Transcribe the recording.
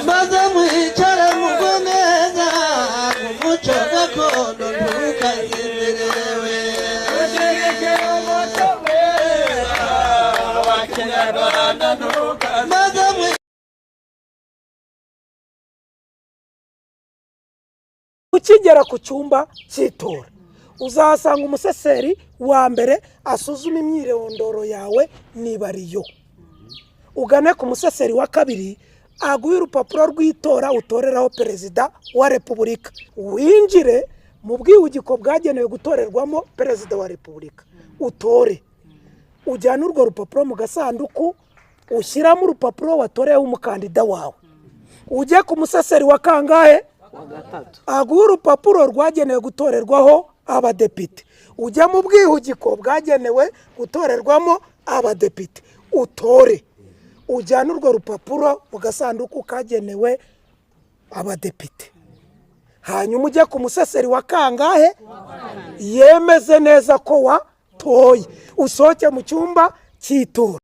maze mwicara mugwe neza umuco gakondo ntukazindirewe ukigera ku cyumba cy'itora uzasanga umuseseri wa mbere asuzuma imyirondoro yawe niba ariyo. Ugane ku museseri wa kabiri aguhe urupapuro rw'itora utoreraho perezida wa repubulika. Winjire mu bwihugiko bwagenewe gutorerwamo perezida wa repubulika utore. Ujyana urwo rupapuro mu gasanduku ushyiramo urupapuro watoreyeho umukandida wawe. Ujye ku museseri wa kangahe aguhe urupapuro rwagenewe gutorerwaho abadepite. Ujya mu bwihugiko bwagenewe gutorerwamo abadepite utore. Ujyana urwo rupapuro mu gasanduku kagenewe abadepite. Hanyuma ujye ku museseri wa kangahe yemeze neza ko watoye. Usohoke mu cyumba cy'itora.